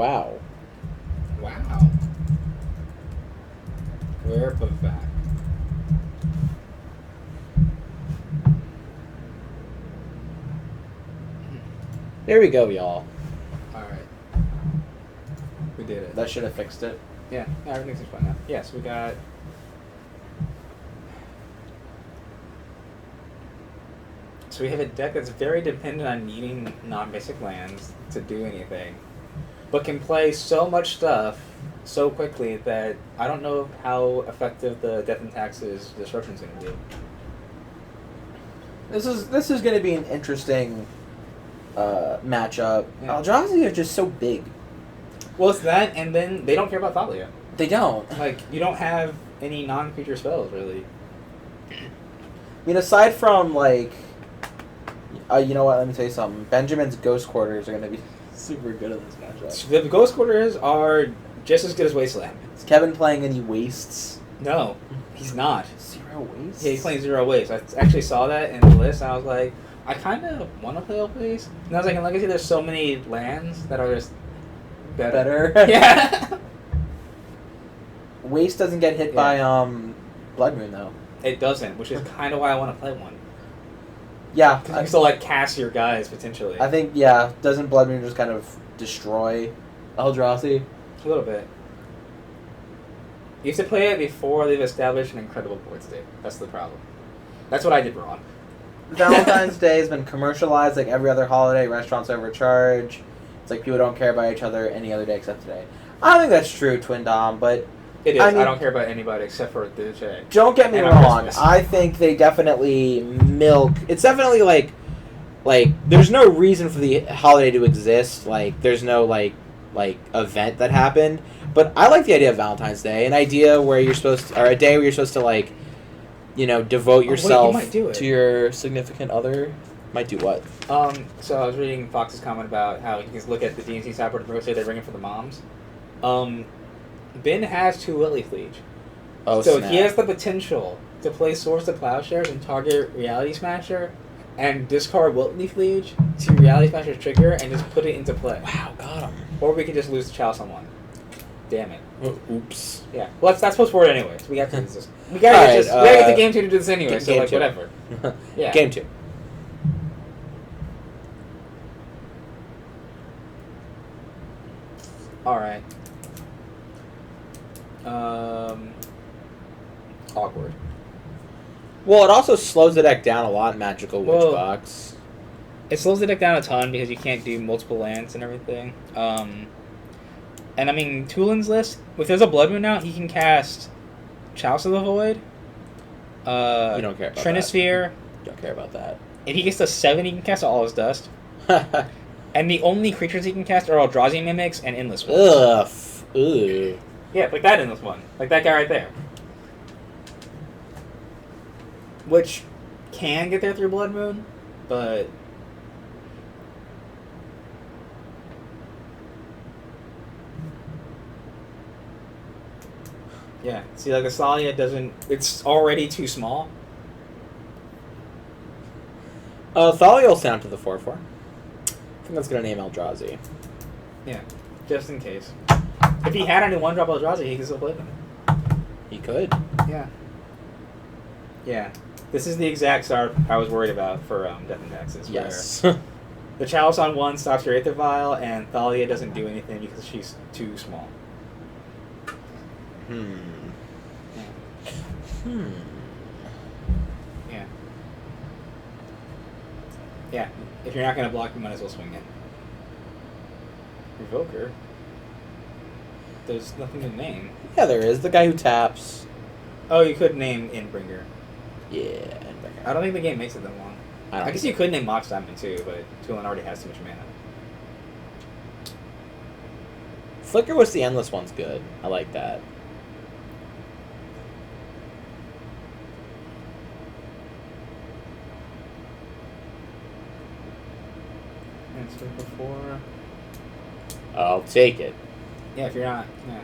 Wow. Wow. Rare but back. There we go, y'all. Alright. We did it. That should have fixed it. Yeah, everything's fine now. Yes, we got... So we have a deck that's very dependent on needing non-basic lands to do anything, but can play so much stuff so quickly that I don't know how effective the Death and Taxes Disruption is going to be. This is going to be an interesting matchup. Yeah. Eldrazi are just so big. Well, it's that, and then they don't care about Thalia. They don't. Like, you don't have any non-creature spells, really. I mean, aside from, like... you know what? Let me tell you something. Benjamin's Ghost Quarters are going to be super good in this matchup. The Ghost Quarters are just as good as Wasteland. Is Kevin playing any wastes? No, he's not. 0 wastes? Yeah, he's playing 0 Waste. I actually saw that in the list, and I was like, I kind of want to play a Waste. And I was like, in Legacy, there's so many lands that are just better. Yeah. Waste doesn't get hit Yeah. by Blood Moon, though. It doesn't, which is kind of why I want to play one. Yeah. Because you can still, like, cast your guys, potentially. I think, yeah, doesn't Blood Moon just kind of destroy Eldrazi? A little bit. You have to play it before they've established an incredible board state. That's the problem. That's what I did wrong. Valentine's Day has been commercialized like every other holiday. Restaurants overcharge. It's like people don't care about each other any other day except today. I don't think that's true, Twin Dom, but... It is. I mean, I don't care about anybody except for the J. Don't get me And on wrong. Christmas. I think they definitely milk... It's definitely like, there's no reason for the holiday to exist. Like, there's no, like event that happened. But I like the idea of Valentine's Day. An idea where you're supposed to... Or a day where you're supposed to, like, you know, devote yourself might do it. to your significant other. Might do what? So I was reading Fox's comment about how you can look at the D&C sideboard and say they're bringing for the moms. Ben has 2 Lily Fleege. Oh, so snap. he has the potential to play Swords to Plowshares and target Reality Smasher and discard Wiltly Fleege to Reality Smasher's trigger and just put it into play. Wow, got him. Or we could just lose to Chalice on 1. Damn it. Oops. Yeah. Well, that's post forward anyways. We got to do this. We gotta get Alright, we gotta get the game 2 to do this anyway. So game like 2. whatever. Yeah. Game 2. Alright. Awkward. Well, it also slows the deck down a lot in Magical Well, Witchbox. It slows the deck down a ton because you can't do multiple lands and everything. And I mean, Tulin's list, if there's a Blood Moon out, he can cast Chalice of the Void. You don't care about Trinisphere. Don't care about that. If he gets to 7, he can cast all his dust. And the only creatures he can cast are Eldrazi Mimics and Endless Ones. Ugh. Ugh. Yeah, like that Endless One. Like that guy right there. Which can get there through Blood Moon, but... Yeah, see, like, the Thalia doesn't... It's already too small. Thalia will sound to the 4/4. I think that's gonna name Eldrazi. Yeah, just in case. If he had any 1-drop Eldrazi, he could still play them. He could. Yeah. Yeah. This is the exact start I was worried about for Death and Taxes. Yes. Where the Chalice on 1 stops your Aether Vial, and Thalia doesn't do anything because she's too small. Yeah. Yeah. Yeah. If you're not going to block, you might as well swing it. Revoker? There's nothing to name. Yeah, there is. The guy who taps. Oh, you could name Endbringer. Yeah. I don't think the game makes it that long. I guess you could name Mox Diamond too, but Tulin already has too much mana. Flicker was the Endless One's good. I like that. Answer before. I'll take it. Yeah, if you're not. Yeah.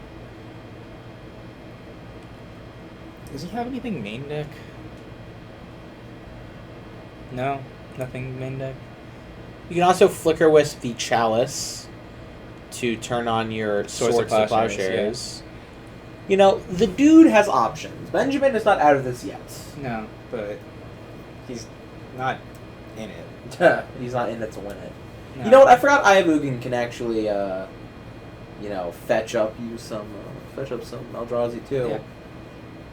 Does he have anything main deck? No, nothing main deck. You can also Flicker Wisp the Chalice. to turn on your Swords Swords to to Plowshares, Plowshares. You know, the dude has options. Benjamin is not out of this yet. No, but he's not in it. He's not in it to win it. No. You know what? I forgot Ayabugan can actually, fetch up some Eldrazi too. Yeah.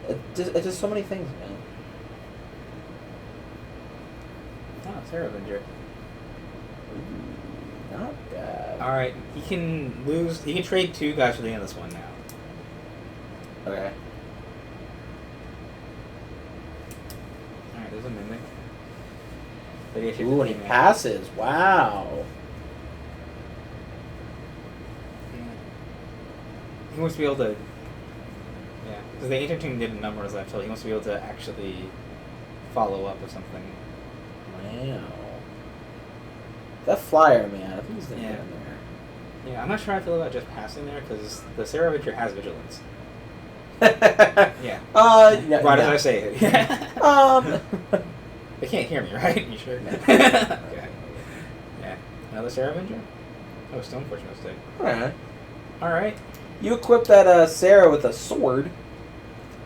It does so many things, man. Oh, Sarah Avenger. Not bad. Alright, he can lose. He can trade 2 guys for the end of this one now. Okay. Alright, there's a Mimic. Ooh, and he passes. Wow. Yeah. He wants to be able to. Yeah, because the Ancient Tomb didn't number his left, so he wants to be able to actually follow up with something. Wow. That flyer, man. I think he's gonna Yeah. get in there. Yeah, I'm not sure how I feel about just passing there, because the Sarah Avenger has Vigilance. Yeah. Yeah, Right yeah. as I say it. They can't hear me, right? You sure? Okay. Yeah. Another Sarah Avenger? Oh, Stoneforge mistake. Alright. Alright. You equip that Sarah with a sword.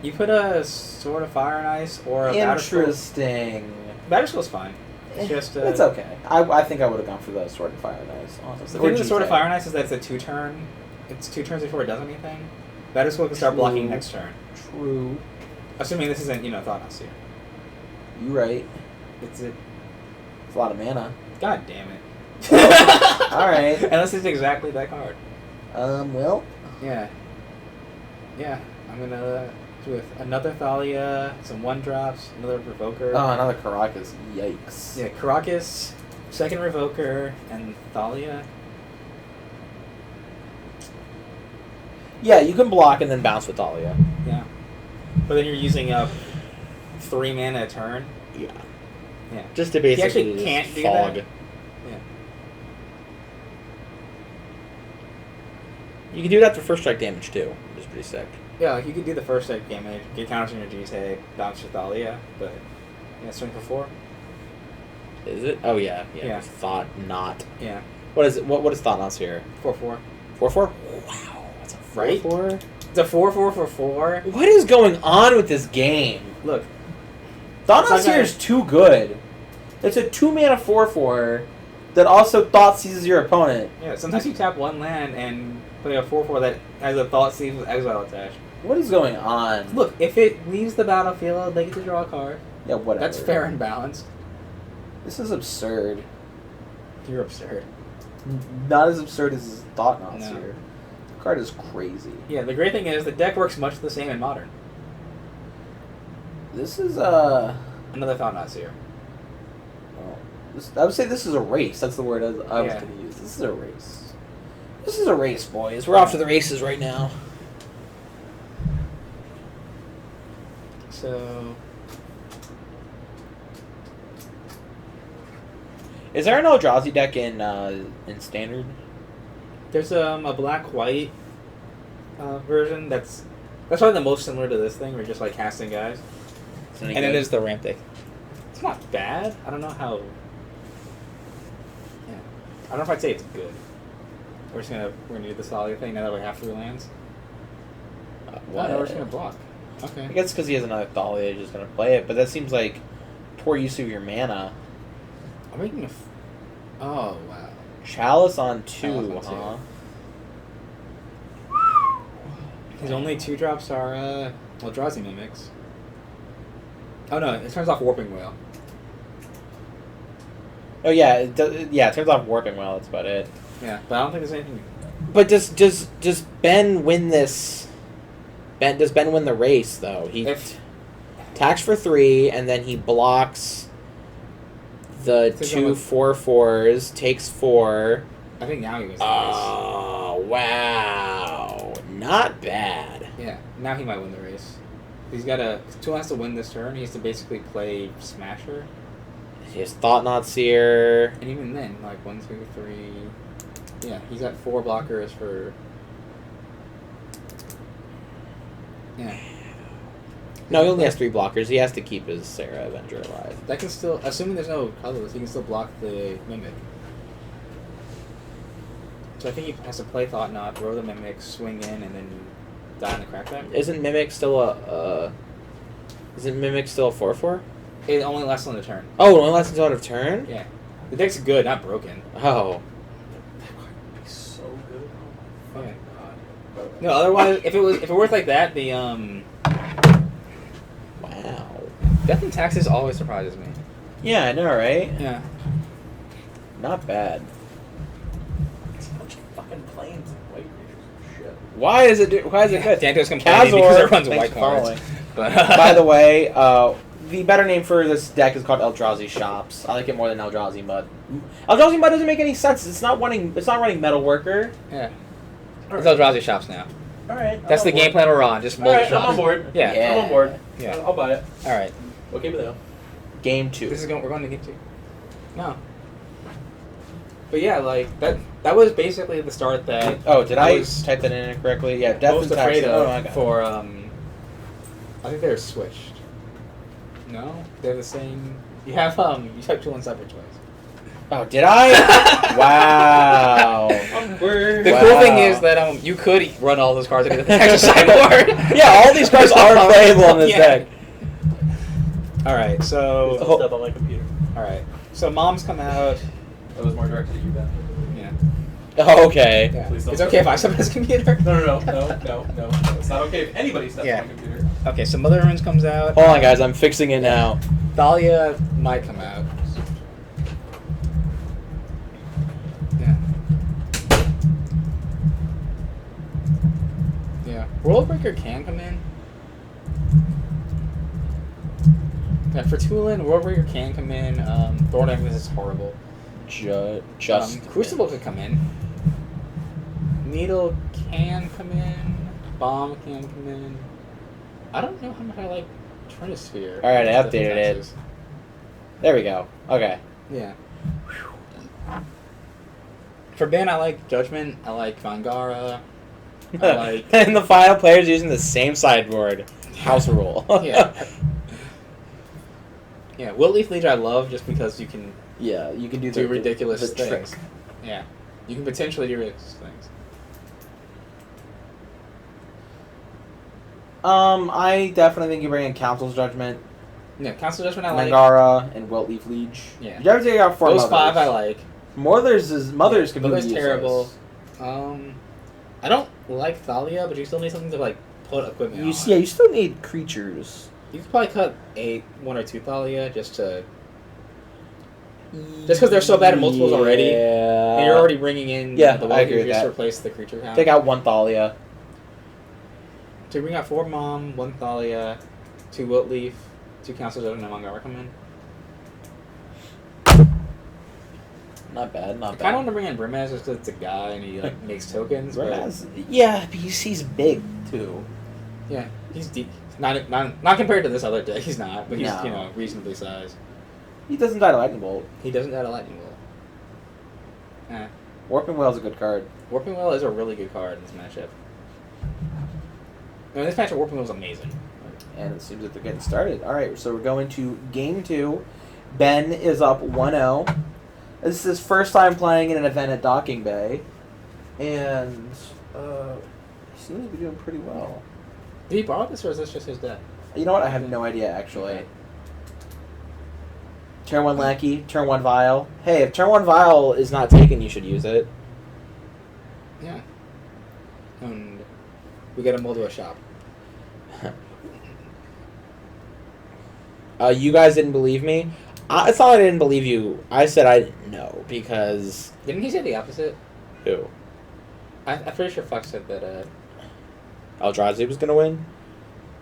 You put a Sword of Fire and Ice or a Interesting. Batterskull's fine. It's just it's okay. I think I would have gone for the Sword of Fire and Ice, honestly. The thing with the Sword of Fire and Ice is that it's a 2-turn. It's 2 turns before it does anything. Batterskull can start blocking next turn. True. Assuming this isn't, Thought Seer. You right. It's a lot of mana. God damn it. Alright. Unless it's exactly that card. Well. Yeah. Yeah. I'm gonna do with another Thalia, some 1-drops, another Revoker. Oh, another Caracas. Yikes. Yeah, Caracas, second Revoker, and Thalia. Yeah, you can block and then bounce with Thalia. Yeah. But then you're using up 3 mana a turn. Yeah. Yeah. Just to basically actually can't do fog. that. Yeah. You can do it after first strike damage too, which is pretty sick. Yeah, like you could do the first strike damage, get counters on your G-Tag, bounce your Thalia, but yeah, swing for 4. Is it? Oh yeah. Yeah. Thought not. Yeah. What is it? What is Thought Knot's here? 4/4. 4/4? Wow, that's a 4/4. Right? It's a 4/4 for 4. What is going on with this game? Look. Thought Knot's here is too good. It's a 2-mana 4/4 that also Thought seizes your opponent. Yeah, sometimes you tap 1 land and play a 4/4 that has a Thought Seize with Exile attached. What is going on? Look, if it leaves the battlefield, they get to draw a card. Yeah, whatever. That's fair and balanced. This is absurd. You're absurd. Not as absurd as Thought Knots No. here. The card is crazy. Yeah, the great thing is the deck works much the same in Modern. This is Another Thought Knots here. I would say this is a race. That's the word I was Yeah. going to use. This is a race. This is a race, boys. We're off to the races right now. So... Is there an Eldrazi deck in Standard? There's a black-white version that's probably the most similar to this thing, where you're just like casting guys. And then there's the ramp deck. It's not bad. I don't know how... Yeah. I don't know if I'd say it's good. We're gonna do the solid thing now that we have 3 lands. What? No, we're just gonna block. Okay. I guess because he has another Thalia, he's just going to play it. But that seems like poor use of your mana. I'm making a... Oh, wow. Chalice on 2, Chalice on huh? His only 2 drops are, Eldrazi Mimics. Oh no, it turns off Warping Whale. Oh yeah, it turns off Warping Well, that's about it. Yeah, but I don't think there's anything... But does Ben win this... Does Ben win the race, though? He attacks for 3, and then he blocks the 2 4/4s, takes 4. I think now he wins the race. Oh, wow. Not bad. Yeah, now he might win the race. He's got Tool has to win this turn. He has to basically play Smasher. He has Thought Knot Seer. And even then, like 1, 2, 3... Yeah, he's got 4 blockers for... Yeah. No, he only has 3 blockers. He has to keep his Sarah Avenger alive. That can still... Assuming there's no colorless, he can still block the Mimic. So I think he has to play Thought Knot, throw the Mimic, swing in, and then die in the crackback. Isn't Mimic still a 4/4? It only lasts on the turn. Oh, it only lasts until end of turn? Yeah. The deck's good, not broken. Oh. That card would be so good. Oh my Yeah. god. No, otherwise, if it worked like that, the Wow. Death and Taxes always surprises me. Yeah, I know, right? Yeah. Not bad. It's a bunch of fucking planes and white creatures and shit. Why is it good? Danto's complaining because it runs thanks white for cards. following. But By the way, the better name for this deck is called Eldrazi Shops. I like it more than Eldrazi Mud. Eldrazi Mud doesn't make any sense. It's not running Metalworker. yeah. It's Eldrazi Shops now. Alright. That's the game plan we're on. Just mold Alright, shops. I'm on board. Yeah. I'm on board. Yeah. I'll buy it. All right. What game is it? Game 2. We're going to game 2. No. But yeah, like that was basically the start that Oh, did I was type that in incorrectly? Yeah, Death most and afraid Taxes. of Oh, I got it. for I think they're switched. No, they're the same. You have you type 2 on cyber twice. Oh, did I? Wow. The cool thing is that you could run all those cards into the Texas sideboard. Yeah, all these cards are playable in this Yeah. deck. All right, so Don't step on my computer. all right, so moms come out. That was more directed at you, Ben. Yeah, Oh, okay. yeah. Please don't It's okay if I step on his computer. No. It's not okay if anybody steps Yeah. on my computer. Okay, so Mother Runes comes out. Hold on, guys. I'm fixing it now. Thalia might come out. Yeah. Yeah. Worldbreaker can come in. Yeah, for Tulin, Worldbreaker can come in. Thorn Emblem is horrible. Just. Crucible could come in. Needle can come in. Bomb can come in. I don't know how much I like Trinisphere. Alright, I Stuff in updated it. Texas. There we go. Okay. Yeah. For Ben, I like Judgment. I like Vangara. I like. And the final player's using the same sideboard. House rule. Yeah. Yeah, Will Leaf Leader I love just because you can Yeah, you can do do ridiculous the things. trick. Yeah. You can potentially do ridiculous things. I definitely think you bring in Council's Judgment, Yeah, Council Judgment I like. Mangara, and Wilt Leaf Leech. Yeah. You ever take out 4 Those Mothers. 5 I like. Mothers can be Mother's useless. terrible. I don't like Thalia, but you still need something to like put equipment on. Yeah, you still need creatures. You could probably cut 1 or 2 Thalia just because they're so bad at multiples already. Yeah. And you're already bringing in Yeah, the I Wild agree with creatures to that. replace the creature count. Take out 1 Thalia. So you bring out 4 Mom, 1 Thalia, 2 Wilt Leaf, 2 Council Judgment, and Mangara come in. Not bad, I not kind bad. of want to bring in Brimaz just because it's a guy and he like makes tokens. Yeah, but he's big too. But yeah, he's deep. Not compared to this other deck. He's not, but he's No. reasonably sized. He doesn't die to Lightning Bolt. He doesn't add a lightning bolt. Warping Whale's a good card. Warping Well is a really good card in this matchup. No, in this matchup, Warping Well is amazing. And it seems that they're getting started. Alright, so we're going to game 2. Ben is up 1-0. This is his first time playing in an event at Docking Bay. And he seems to be doing pretty well. Did he borrow this or is this just his deck? You know what? I have no idea, actually. Okay. Turn 1 Lackey, turn 1 Vial. Hey, if turn 1 Vial is not taken, you should use it. Yeah. And we get a mold to a shop. You guys didn't believe me? It's not like I didn't believe you. I said I didn't know, because... Didn't he say the opposite? Who? I'm pretty sure Fox said that. Eldrazi was going to win?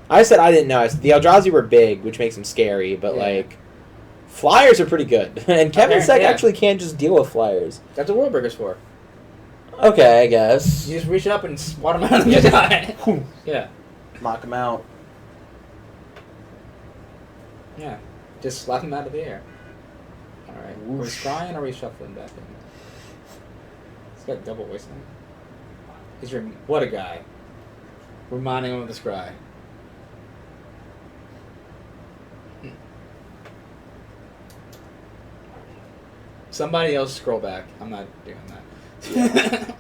I said I didn't know. I said the Eldrazi were big, which makes them scary, but, Yeah. like... Flyers are pretty good. And Kevin Seck Yeah. actually can't just deal with flyers. That's what Worldbreaker's for. Okay, I guess. You just reach up and swat him out of the die. Yeah. Knock him out. Yeah. Just slap him out of the air. Alright. We're Whoosh. scrying or are we shuffling back in? He's got double whistling. What a guy. Reminding him of the scry. Somebody else scroll back. I'm not doing that.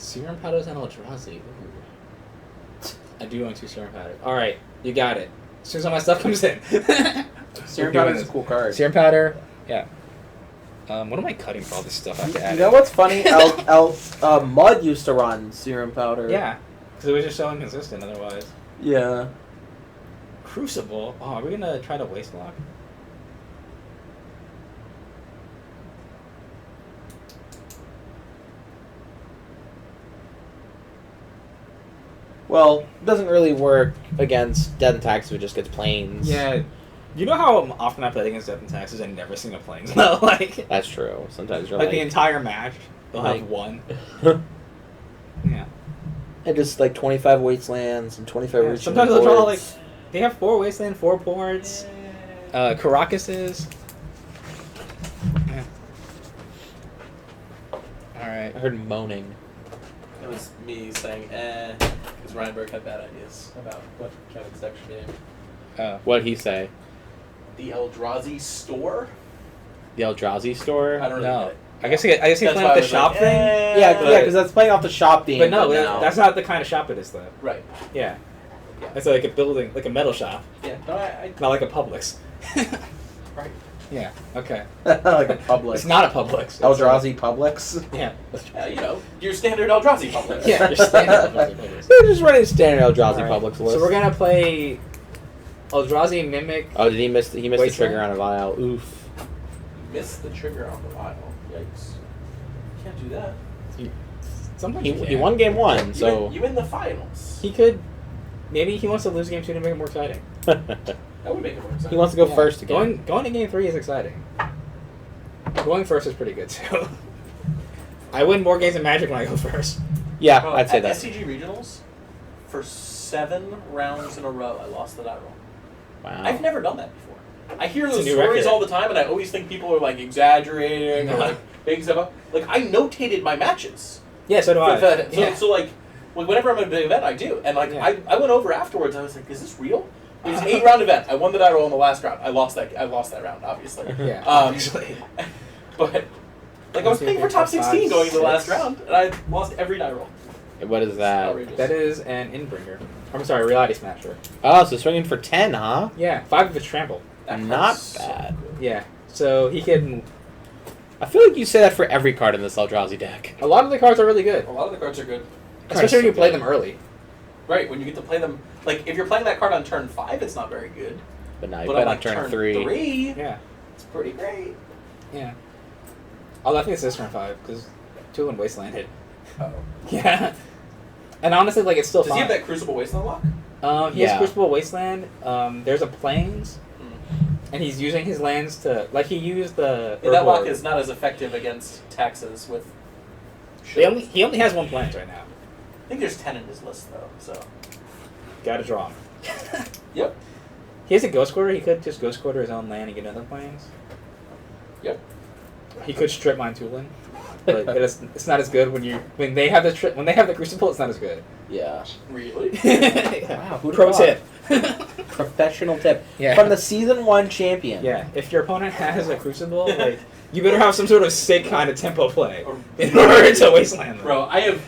Serum powders and Eldrazi. Ooh. I do own 2 serum powders. All right, you got it. As soon as all my stuff comes in. Serum We're powder doing is a this. cool card. Serum powder. Yeah. What am I cutting for all this stuff? I have to add You know what's funny? Mud used to run serum powder. Yeah, because it was just so inconsistent otherwise. Yeah. Crucible. Oh, are we gonna try to waste lock? Well, it doesn't really work against Death and Taxes, it just gets planes. Yeah. You know how often I played against Death and Taxes and never seen a planes? No, like That's true. Sometimes you're like the entire match, they'll like- have one. Yeah. and just like 25 wastelands and 25 Yeah, reaching sometimes they'll draw like boards. they have 4 wasteland, 4 ports, Caracases. Yeah. All right. I heard moaning. It was me saying, because Reinberg had bad ideas about what Kevin's next game. What'd he say? The Eldrazi store? The Eldrazi store? I don't really No. get it. I guess he That's playing why with I the was shop like, thing. Yeah, but- because that's playing off the shop theme. But no, now. that's not the kind of shop it is though. Right. Yeah. Yeah. It's like a building, like a metal shop, Yeah. No, I not like a Publix. right. Yeah. Okay. like a Publix. It's not a Publix. It's Eldrazi Publix. Yeah. Your standard Eldrazi public. Yeah. Your standard Eldrazi Publix. They're just running standard Eldrazi All right. Publix list. So we're gonna play Eldrazi Mimic. Oh, did he miss? He missed the Wasteland? trigger on a vial. Oof. Missed the trigger on the vial. Yikes. Can't do that. Sometimes He, you he can. won game 1, so You in the finals. He could. Maybe he wants to lose game 2 to make it more exciting. That would make it more exciting. he wants to go Yeah. first again. Going to game 3 is exciting. Going first is pretty good too. I win more games in Magic when I go first. Yeah, Well, I'd say at that. SCG regionals, for 7 rounds in a row, I lost the die roll. Wow. I've never done that before. I hear It's a those new stories record. all the time, and I always think people are like exaggerating or No. like making stuff up. Like I notated my matches. Yeah, so do I. So like whenever I'm at a big event, I do. And like Yeah. I went over afterwards. I was like, is this real? It was an 8-round event. I won the die roll in the last round. I lost that round, obviously. Yeah. Obviously. But like I was playing for top 16 going into the last 6. round, and I lost every die roll. What is that? Outrageous. That is an Inbringer. I'm sorry, Reality Smasher. Oh, so swinging for 10, huh? Yeah, 5 of his trample. That Not card's so bad. good. Yeah, so he can. I feel like you say that for every card in this Eldrazi deck. A lot of the cards are really good, A lot of the cards are good. especially when you so play good. them early. Right, when you get to play them, like if you're playing that card on turn 5, it's not very good. But now you But play on on like turn 3. 3, Yeah, it's pretty great. yeah. Oh, I think it's this turn 5 because Tulin Wastelanded. Oh. Yeah, and honestly, like it's still Does fine. he have that Crucible Wasteland lock? He has Yeah. Crucible Wasteland. There's a Plains, and he's using his lands to like he used the. Yeah, that lock Urborg. is not as effective against taxes with. He only has 1 Plains right now. I think there's 10 in his list though, so. Gotta draw him. Yep. He has a Ghost Quarter. He could just Ghost Quarter his own land and get another Plains. Yep. He could strip mine Tulin, but it's not as good when they have the Crucible. It's not as good. Yeah. Really? Wow, who'd Pro have tip. Professional tip. Yeah. From the Season 1 champion. Yeah, if your opponent has a Crucible, like you better have some sort of sick kind of tempo play Or- in order to wasteland them. Bro, I have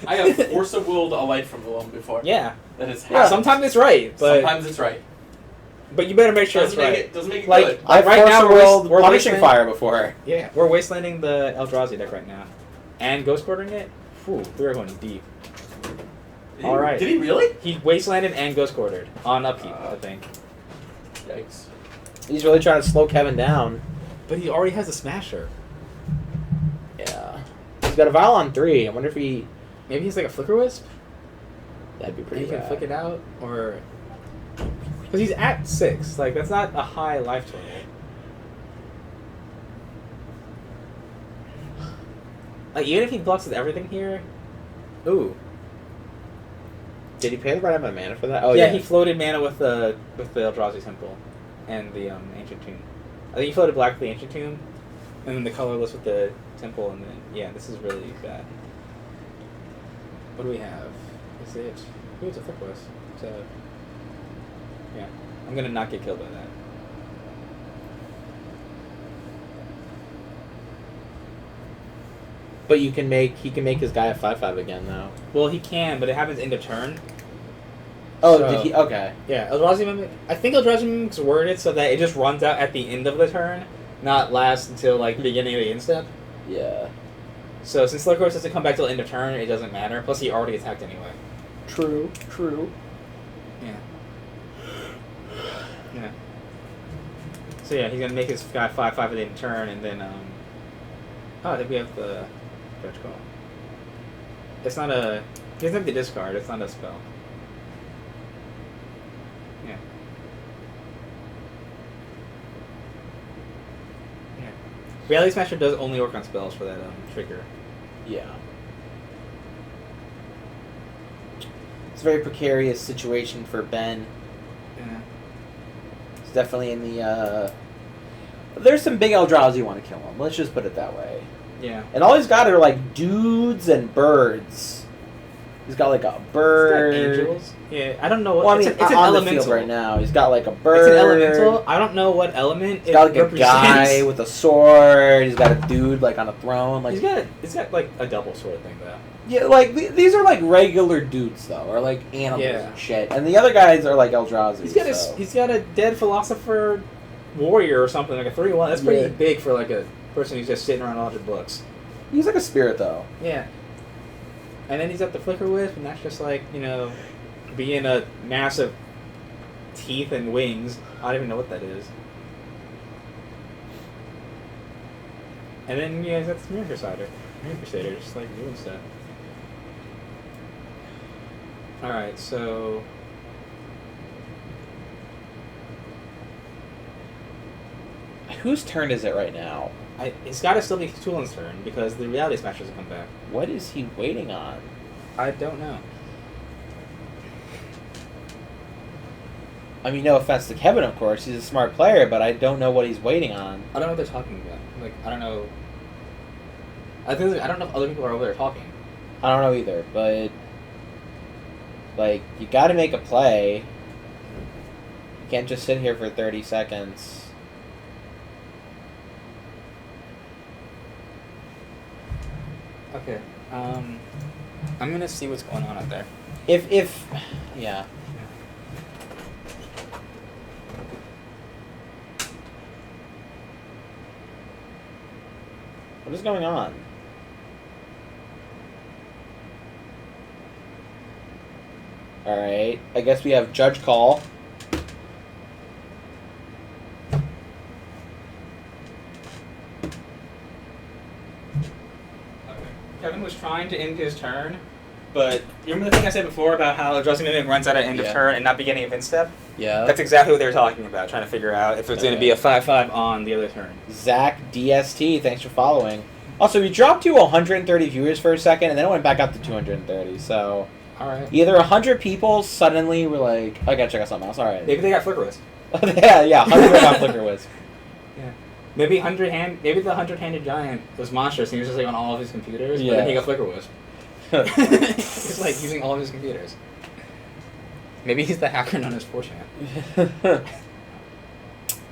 Force of Will to Alight from Willem before. Yeah, That is Yeah. sometimes it's right, but sometimes it's right. you better make sure Doesn't it's make right. it doesn't make it Like, good. I've Right right now now we're Punishing wasteland- Fire before. Yeah, we're wastelanding the Eldrazi deck right now, and Ghost Quartering it. Whew, we're going deep. All right. Did he really? He wastelanded and Ghost Quartered on upkeep, I think. Yikes. He's really trying to slow Kevin down. But he already has a Smasher. Yeah. He's got a vial on 3. I wonder if he... Maybe he's like a Flicker Wisp. That'd be And pretty he can bad. flick it out, or because he's at 6. Like that's not a high life total. Like even if he blocks with everything here, ooh. Did he pay the right amount of mana for that? Oh, yeah, yeah. he floated mana with the Eldrazi Temple and the Ancient Tomb. I think he floated black with the Ancient Tomb, and then the colorless with the Temple, and then yeah, this is really bad. What do we have? Is it? Ooh, it's a Flick West. So yeah, I'm gonna not get killed by that. But he can make his guy a 5/5 again though. Well, he can, but it happens end of turn. Oh, So- did he? Okay. Yeah, Eldrazi Mimic. I think Eldrazi Mimic's worded so that it just runs out at the end of the turn, not last until like the beginning of the end step. Yeah. So since Slurkos doesn't come back till end of turn, it doesn't matter. Plus, he already attacked anyway. True. Yeah. Yeah. So yeah, he's gonna make his guy 5/5 at the end of turn, and then oh, I think we have the Judge Call. It's not a. He doesn't have the discard. It's not a spell. Yeah. Yeah. Reality Smasher does only work on spells for that trigger. Yeah. It's a very precarious situation for Ben. Yeah. It's definitely in the. There's some big Eldrazi want to kill him. Let's just put it that way. Yeah. And all he's got are like dudes and birds. He's got like a bird. Is that angels? Yeah, I don't know what. Well, I mean, it's an on elemental the field right now, he's got like a bird. It's an elemental. I don't know what element He's got like a represents. guy with a sword. He's got a dude like on a throne. Like He's got like a double sort of thing though. yeah, like these are like regular dudes though, or like animals Yeah. and shit. And the other guys are like Eldrazi. He's got a dead philosopher warrior or something like a 3/1. That's pretty Yeah. big for like a person who's just sitting around a bunch of books. He's like a spirit though. Yeah. And then he's got the Flicker Wisp, and that's just like, being a massive teeth and wings. I don't even know what that is. And then, he's got this Mirror Crusader. Just like doing stuff. Alright, so. Whose turn is it right now? It's got to still be Tulin's turn because the Reality Smashers will come back. What is he waiting on? I don't know. I mean, no offense to Kevin, of course. He's a smart player, but I don't know what he's waiting on. I don't know what they're talking about. Like, I don't know. I don't know if other people are over there talking. I don't know either, but like you got to make a play. You can't just sit here for 30 seconds. Okay. I'm gonna see what's going on out there. Yeah. What is going on? Alright, I guess we have Judge Call. Kevin was trying to end his turn, but you remember the thing I said before about how Eldrazi Mimic runs out at end of turn and not beginning of end step? Yeah. That's exactly what they were talking about, trying to figure out if it's going to be a 5/5 on the other turn. Zach DST, thanks for following. Also, we dropped to 130 viewers for a second, and then it went back up to 230, so... Alright. Either 100 people suddenly were like, I gotta check out something else, alright. Maybe they got Flicker Wisp. yeah, 100 on Flicker Wisp. Yeah. Maybe the 100-handed giant was monstrous and he was just like on all of his computers, but then he got Flicker Wisp. He's like using all of his computers. Maybe he's the hacker known as 4chan.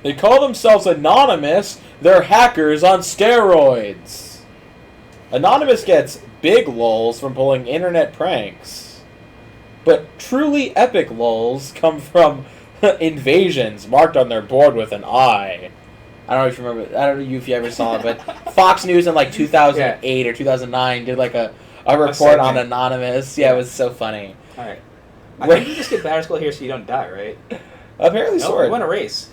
They call themselves Anonymous. They're hackers on steroids. Anonymous gets big lulls from pulling internet pranks. But truly epic lulls come from invasions marked on their board with an eye. I don't know if you remember. I don't know if you ever saw it, but Fox News in like 2008 or 2009 did like a report on Anonymous. Yeah, it was so funny. Alright. I think you just get Battle Skull here so you don't die, right? Apparently, No, sort. we won a race.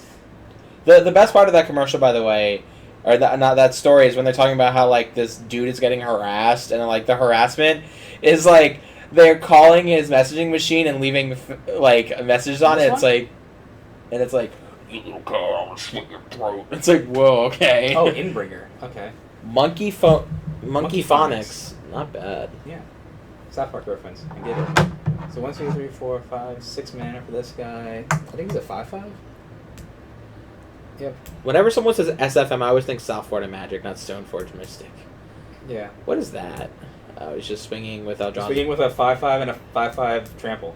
The best part of that commercial, by the way, or that story, is when they're talking about how like this dude is getting harassed, and like the harassment is like they're calling his messaging machine and leaving like messages on it. It's like, and it's like, you little cow, I'm gonna slit your throat. It's like, whoa, okay. Oh, Inbringer. Okay. Monkey Phonics. Not bad. Yeah. South Park reference. I get it. So 1, 2, 3, 4, 5, 6 mana for this guy. I think he's a 5/5. Yep. Whenever someone says SFM, I always think Southforge Magic, not Stoneforge Mystic. Yeah. What is that? He's just swinging with Eldrazi. Swinging with a 5/5 and a 5/5 trample.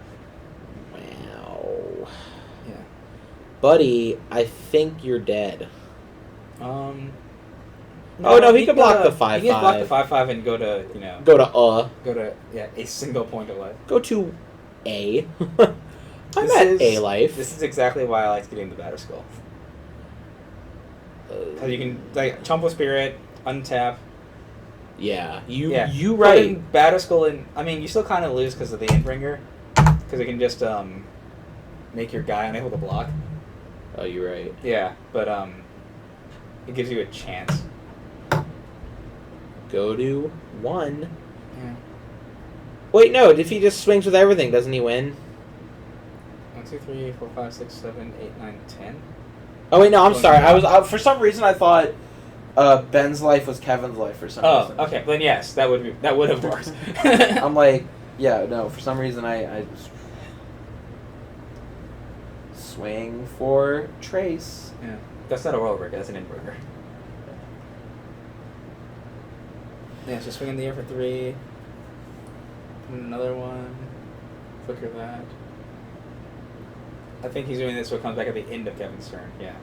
Wow. Yeah. Buddy, I think you're dead. Oh, no, he could block the 5/5. He can block the 5/5 and go to Go to a single point away. Go to A. I'm at A life. This is exactly why I like getting the Batter Skull. Because you can chump with Spirit, untap. Yeah, you Put right. in Batter Skull in. I mean, you still kind of lose because of the Endbringer, because it can just make your guy unable to block. Oh, you're right. Yeah, but it gives you a chance. Go to 1. Yeah. Wait, no. If he just swings with everything, doesn't he win? 1, 2, 3, 4, 5, 6, 7, 8, 9, 10. Oh wait, no. I'm sorry. I was for some reason I thought Ben's life was Kevin's life for some reason. Oh, okay. Then yes, that would have worked. I'm like, yeah, no. For some reason I just swing for Trace. Yeah, that's not a roll breaker. That's an Endbringer. Yeah, so swing in the air for 3. Another one. Flicker that. I think he's doing this so it comes back at the end of Kevin's turn. Yeah.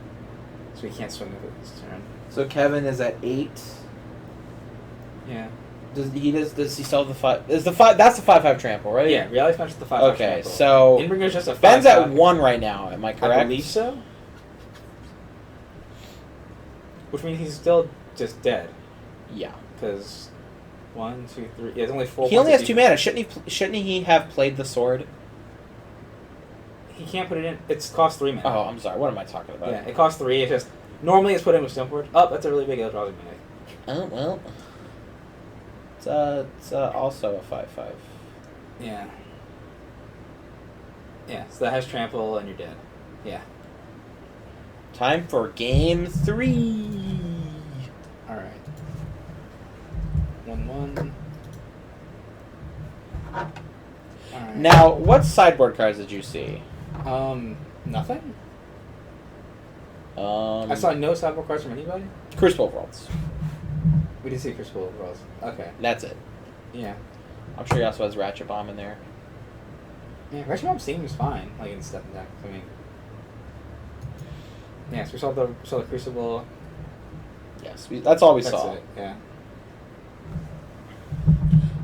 So he can't swing with it this turn. So Kevin is at 8. Yeah. Does he sell the 5? Is the 5? That's the 5/5 trample, right? Yeah. Reality Punch is the 5/5. Okay, trample. so Endbringer's just a 5/5. Ben's at 1 right now. Am I correct? I believe so. Which means he's still just dead. Yeah. Because 1, 2, 3. Yeah, it's only 4. He only has 2 mana. Shouldn't he have played the sword? He can't put it in. It's cost 3 mana. Oh, I'm sorry. What am I talking about? Yeah, it costs 3. It's just normally it's put in with Steelboard. Oh, that's a really big Eldrazi mechanic. Oh well. It's also a 5/5. Yeah. Yeah, so that has trample and you're dead. Yeah. Time for game 3. All right. 1/1. All right. Now, what sideboard cards did you see? Nothing. I saw no sideboard cards from anybody. Crucible Worlds. We did see Crucible Worlds. Okay. That's it. Yeah. I'm sure he also has Ratchet Bomb in there. Yeah, Retro Bomb seems fine, like in step deck. I mean. Yeah, so we saw the Crucible. Yes, that's all we That's saw. it. Yeah.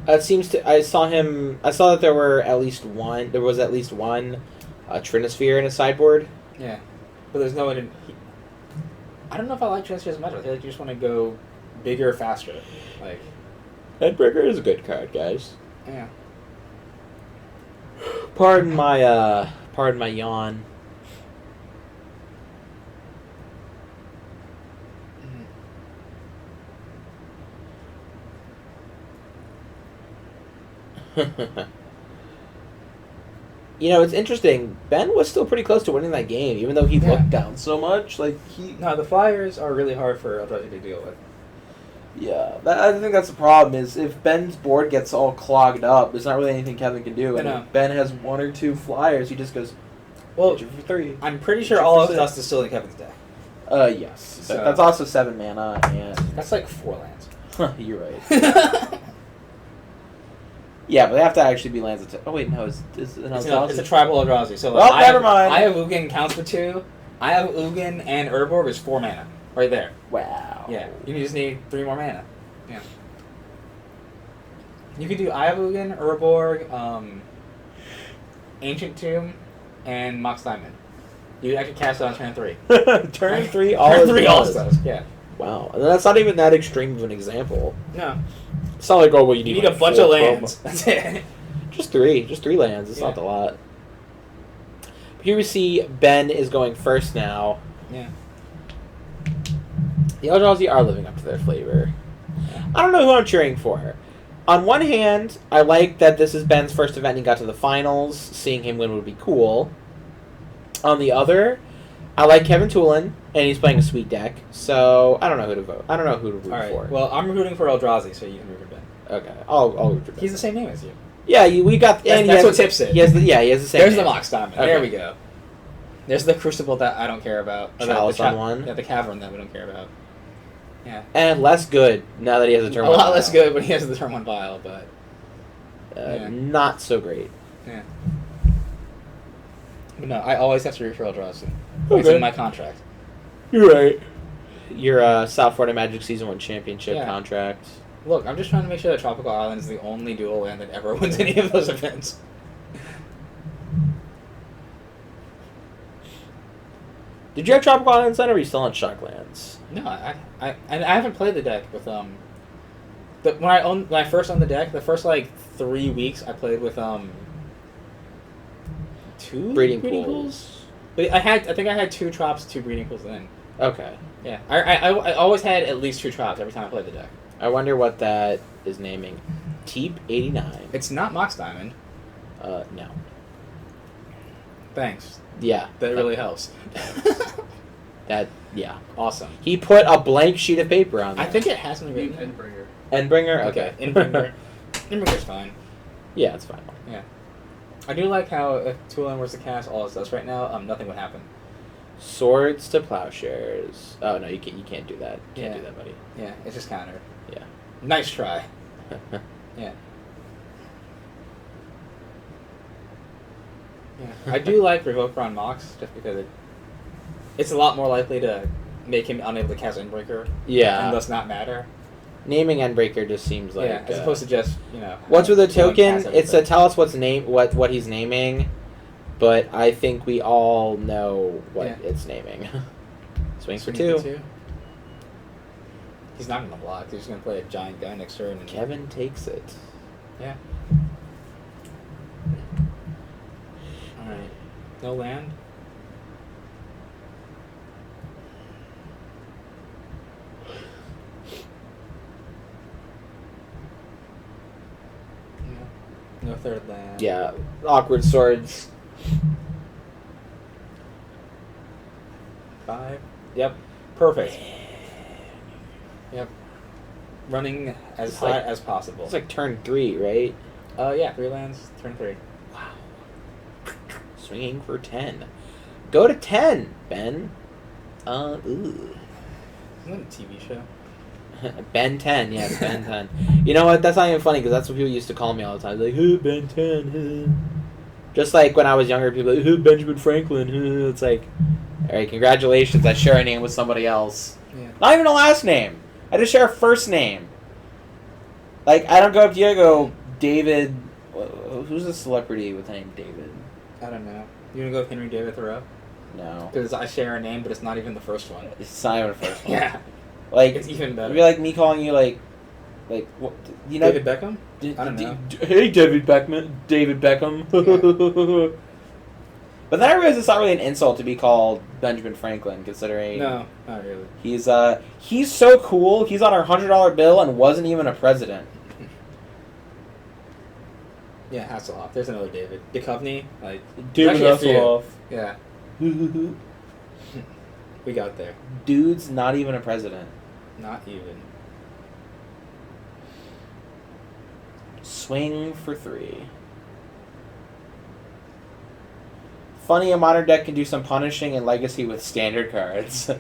It seems to. I saw that there was at least one Trinosphere in a sideboard. Yeah, but there's no. I don't know if I like Trinosphere as much. I feel like you just want to go bigger, faster. Like. Headbreaker is a good card, guys. Yeah. Pardon my yawn. You know, it's interesting. Ben was still pretty close to winning that game, even though he looked down so much. No, the Flyers are really hard for Eldrazi to deal with. Yeah, I think that's the problem. Is if Ben's board gets all clogged up, there's not really anything Kevin can do. And if Ben has 1 or 2 flyers, he just goes. Well, for 3. I'm pretty sure all of Dust is still in Kevin's deck. Yes. So, that's also 7 mana, and that's like 4 lands. you're right. Yeah, but they have to actually be lands. Oh wait, no, it's a tribal Eldrazi. So never mind. I have Ugin counts for 2. I have Ugin and Urborg is 4 mana right there. Wow. Yeah, you just need 3 more mana. Yeah. You could do I have Ugin, Urborg, Ancient Tomb, and Mox Diamond. You actually cast it on turn 3. Turn 3, Turn 3 all stars. Yeah. Wow, and that's not even that extreme of an example. No. It's not like, oh, well, you need like a bunch of lands. That's it. Just 3 lands. It's not a lot. Here we see Ben is going first now. Yeah. The Eldrazi are living up to their flavor. I don't know who I'm cheering for. On one hand, I like that this is Ben's first event and he got to the finals. Seeing him win would be cool. On the other, I like Kevin Toolin, and he's playing a sweet deck, so I don't know who to vote. I don't know who to root for. Well, I'm rooting for Eldrazi, so you can root for Ben. Okay, I'll root for Ben. He's the same name as you. Yeah, we got. That's what Tip said. He has the same. There's name. the Mox Diamond. Okay. There we go. There's the Crucible that I don't care about. Chalice on one. Yeah, the Cavern that we don't care about. Yeah. And less good now that he has a turn. A lot less good when he has the turn 1 vial, but not so great. Yeah. But no, I always have to root for Eldrazi. Okay. It's in my contract. You're right. your South Florida Magic Season 1 championship Yeah. contract. Look, I'm just trying to make sure that Tropical Island is the only dual land that ever wins any of those events. Did you have Tropical Islands then, or were you still on Shocklands? No, I haven't played the deck with when I first owned the deck, the first like 3 weeks I played with 2 Breeding pools. pools. But I think I had 2 Trops, 2 breeding pools then. Okay. Yeah, I always had at least 2 Trops every time I played the deck. I wonder what that is naming. Teep89. It's not Mox Diamond. No. Thanks. Yeah. That really helps. Yeah. Awesome. He put a blank sheet of paper on there. I think it has been written. Endbringer. Endbringer? Okay. Endbringer. Endbringer's fine. Yeah, it's fine. Yeah. I do like how if Tulane was to cast all its stuff right now, nothing would happen. Swords to Plowshares. Oh, no, you can't do that. Can't Yeah. do that, buddy. Yeah, it's just counter. Yeah. Nice try. Yeah. Yeah. I do like Revoker on Mox just because it's a lot more likely to make him unable to cast Endbreaker. Yeah. And thus not matter. Naming Endbreaker just seems like... yeah, as opposed to just, what's with the Tulane token? cast It's to everything. tell us what he's naming, but I think we all know what Yeah. it's naming. Swing for Swing 2. He's not going to block. He's just going to play a giant guy next turn. And Kevin takes it. Yeah. Alright. No land? No third land. Yeah. Awkward Swords. 5. Yep. Perfect. Yep. Running as It's high like- as possible. It's like turn 3, right? Yeah, 3 lands, turn 3. Wow. Swinging for 10. Go to 10, Ben. Ooh. Isn't that a TV show? Ben 10, yes, Ben 10. You know what? That's not even funny because that's what people used to call me all the time. Like, who Ben 10? Just like when I was younger, people like, who Benjamin Franklin? It's like, all right, congratulations, I share a name with somebody else. Yeah. Not even a last name. I just share a first name. Like, I don't go up to you and go, David. Who's a celebrity with the name David? I don't know. You want to go with Henry David Thoreau? No. Because I share a name, but it's not even the first one. It's not even the first one. Yeah. Like, It's even better. it'd be like me calling you, like what, you know? David Beckham? I don't know. Hey, David Beckham. But then I realized it's not really an insult to be called Benjamin Franklin, considering No, not really. he's so cool. He's on our $100 bill and wasn't even a president. Yeah, Hasselhoff. There's another David. Duchovny, like David actually a few. Hasselhoff. Yeah, we got there. Dude's not even a president. Not even. Swing for 3. Funny, a modern deck can do some punishing in Legacy with standard cards.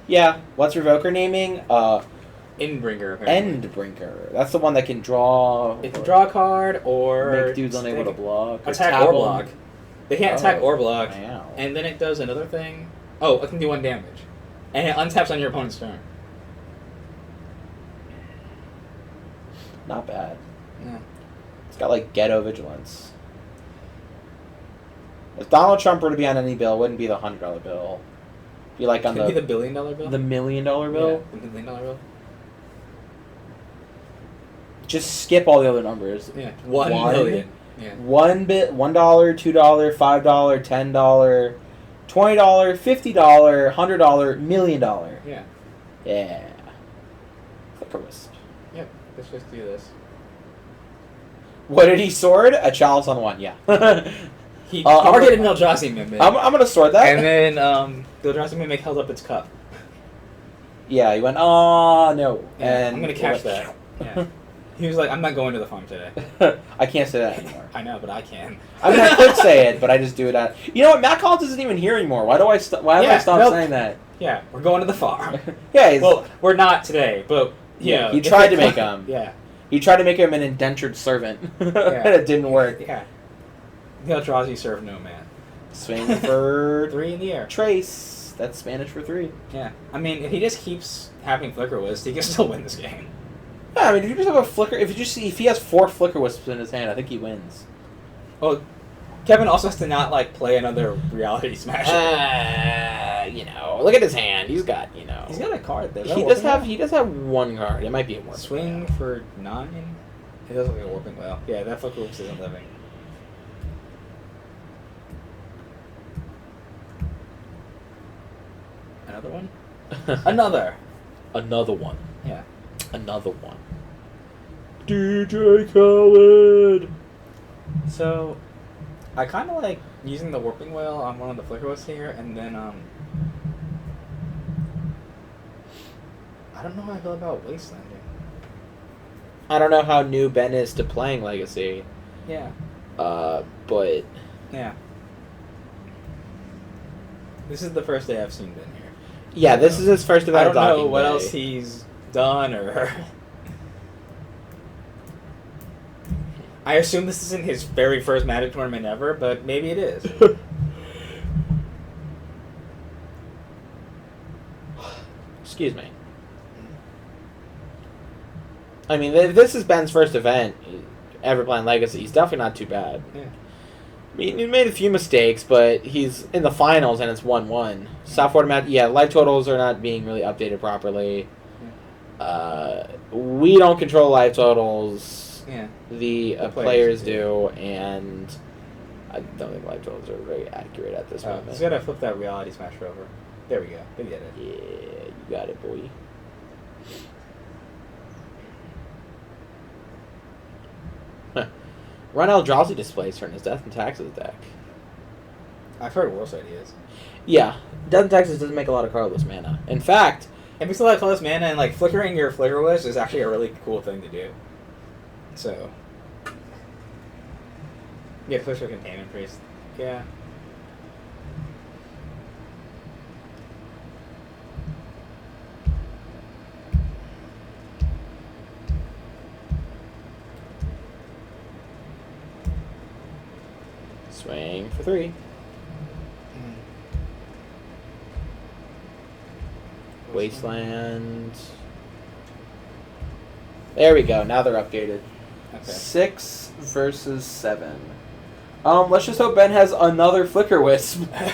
Yeah, what's Revoker naming? Endbringer. Apparently. Endbrinker. That's the one that can draw. It can draw a card or Make dudes unable to block. attack tap or 'em. block. They can't attack or block. Wow. And then it does another thing. Oh, it can do 1 damage. And it untaps on your opponent's turn. Not bad. Yeah. It's got like ghetto vigilance. If Donald Trump were to be on any bill, it wouldn't be the $100 bill. It'd be like on Could the be the $1 billion bill? $1 million bill. Yeah, the $1 million bill. Just skip all the other numbers. Yeah. 1 million. Yeah. $1, $2, $5, $10, $20, $50, $100, $1 million. Yeah. Yeah. Click a wrist. Yep. Let's just do this. What did he sword? A chalice on 1, yeah. He I'm targeted gonna- an Eldrazi Mimic. I'm gonna sword that. And then the Eldrazi Mimic held up its cup. Yeah, he went, oh no. Yeah, And I'm gonna catch that. Yeah. He was like, I'm not going to the farm today. I can't say that anymore. I know, but I can. I mean, I could say it, but I just do it at. You know what? Matt Collins isn't even here anymore. Why do I? Why have I Yeah, stopped nope. saying that? Yeah, we're going to the farm. Yeah, he's, Well, we're not today, but Yeah, know, he if tried it- to make 'em. Yeah, he tried to make him an indentured servant, and it didn't work. yeah. The Eldrazi serve no man. Swing for 3 in the air. Trace. that's Spanish for 3. Yeah. I mean, if he just keeps having Flicker Wisp, he can still win this game. Yeah, I mean, if you just have a flicker, if he has 4 Flicker Wisps in his hand, I think he wins. Oh, Kevin also has to not, like, play another Reality Smasher. Look at his hand. He's got, He's got a card there. He does have 1 card. It might be a Warping Swing Whale. for 9? It does look like a Warping Whale. Yeah, that Flicker Wisp isn't living. Another one? Another! Another one. Yeah. Another one. DJ Khaled! So, I kind of like using the Warping Whale on one of the Flicker Wisps here, and then, I don't know how I feel about Wastelanding. I don't know how new Ben is to playing Legacy. Yeah. But... Yeah. This is the first day I've seen Ben here. Yeah, this is his first I event. don't know docking what day. else he's done, or... I assume this isn't his very first Magic tournament ever, but maybe it is. Excuse me. I mean, if this is Ben's first event ever playing Legacy, he's definitely not too bad. Yeah. I mean, he made a few mistakes, but he's in the finals and it's 1-1. South Florida match, yeah, life totals are not being really updated properly. We don't control life totals. Yeah. The players do, and I don't think life totals are very accurate at this moment. He's got to flip that Reality Smasher over. There we go. We get it. Yeah, you got it, boy. Run Eldrazi displays turn his Death and Taxes deck. I've heard worse ideas. Yeah, Death and Taxes doesn't make a lot of cardless mana. In fact, If you still have close mana, and like flickering your Flicker Wisp is actually a really cool thing to do. So, yeah, Flicker Containment Priest. Yeah. swing for 3. Wasteland. There we go. Now they're updated. Okay. 6 versus 7. Let's just hope Ben has another Flicker Wisp. I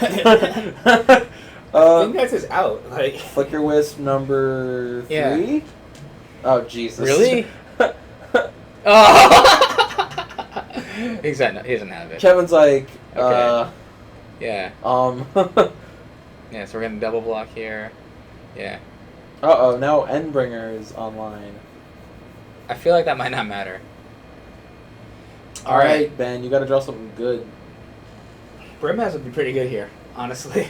think that's his out. Like Flicker Wisp number 3? Yeah. Oh, Jesus. Really? Oh. He doesn't have it. Kevin's like, Okay. Yeah. Uh-oh, Yeah. So we're gonna double block here. Yeah. now Endbringer is online. I feel like that might not matter. Alright, Ben, you gotta draw something good. Brimaz would be pretty good here, honestly.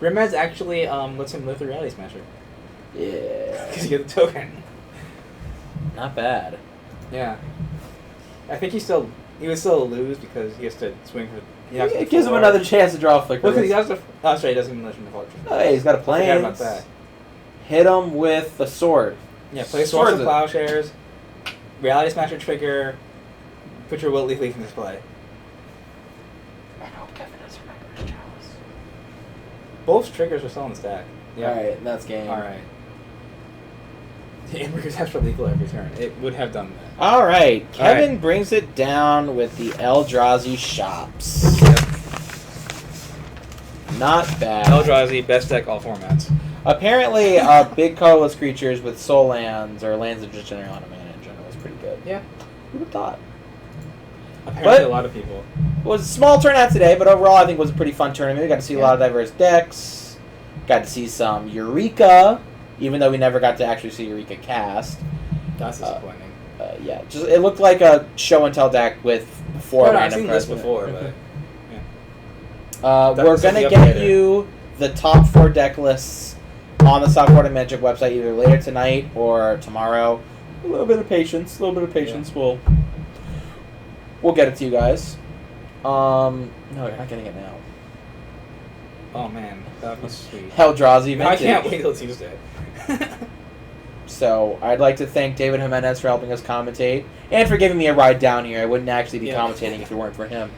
Brimaz actually lets him live the Reality Smasher. Yeah. Because you get the token. Not bad. Yeah. I think he would still lose because he has to swing for... It gives him another chance to draw a Flicker Well, because Wisp. he has to... Oh, sorry, he doesn't even let him default. Oh, hey, he's got a I forgot about Plains. that. Hit him with a sword. Yeah, play Swords Swords of it. Plowshares, Reality Smasher trigger, put your Wilt Leaf in display. I hope Kevin has Remember's Chalice. Both triggers are still in the stack. Alright, that's game. Alright. The Embers has for lethal every turn. It would have done that. Alright, Kevin Alright. brings it down with the Eldrazi shops. Not bad. Eldrazi, best deck all formats. Apparently, big colorless creatures with soul lands or lands that just generate a lot of mana in general is pretty good. Yeah. Who would have thought? Apparently But- a lot of people. It was a small turnout today, but overall I think it was a pretty fun tournament. We got to see a lot of diverse decks. Got to see some Eureka, even though we never got to actually see Eureka cast. That's disappointing. Yeah, just it looked like a show and tell deck with 4 I've random seen cards this in it. before, but... We're That's gonna the get updated. you the top 4 deck lists on the South Florida Magic website either later tonight or tomorrow. A little bit of patience. We'll get it to you guys. No, you're not getting it now. Oh man, that would be sweet. Eldrazi I can't Vintage. wait till Tuesday. So I'd like to thank David Jimenez for helping us commentate and for giving me a ride down here. I wouldn't actually be Yeah. commentating if it weren't for him.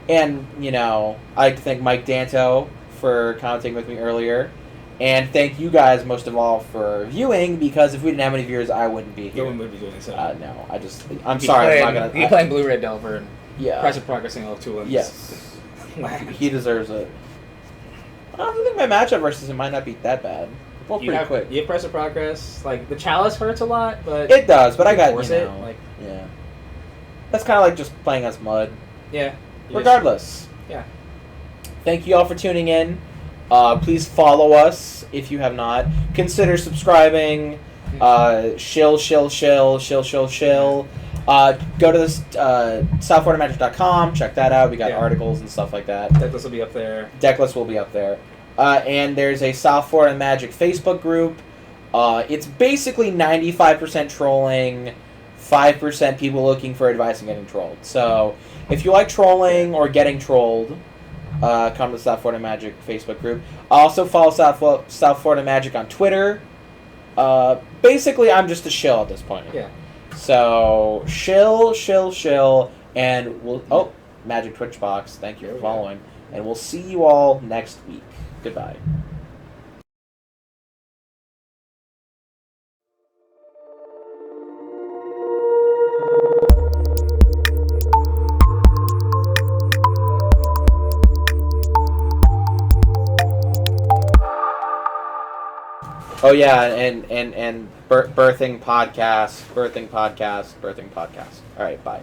And, you know, I'd like to thank Mike Danto for commenting with me earlier. And thank you guys, most of all, for viewing, because if we didn't have any viewers, I wouldn't be here. No one would be doing so. No, I'm sorry. I'm not Be gonna. playing Blue Red Delver and Yeah. Price of Progressing all 2 wins. Yes. He deserves it. I don't think my matchup versus him might not be that bad. Both pretty quick. You have Price of Progress. Like, the Chalice hurts a lot, but... It does, but I got, force you it. know. Like, Yeah. That's kind of like just playing as Mud. yeah. Regardless. Yeah. Thank you all for tuning in. Please follow us if you have not. Consider subscribing. Shill. Go to this southfloridaMagic.com. Check that out. We got articles and stuff like that. Decklist will be up there. Decklist will be up there. And there's a South Florida Magic Facebook group. It's basically 95% trolling, 5% people looking for advice and getting trolled. So if you like trolling or getting trolled, come to the South Florida Magic Facebook group. Also follow South Florida Magic on Twitter. Basically, I'm just a shill at this point. Yeah. So shill, and we'll. Oh, Magic Twitch box. Thank you for following, and we'll see you all next week. Goodbye. Oh yeah, and birthing podcast. All right, bye.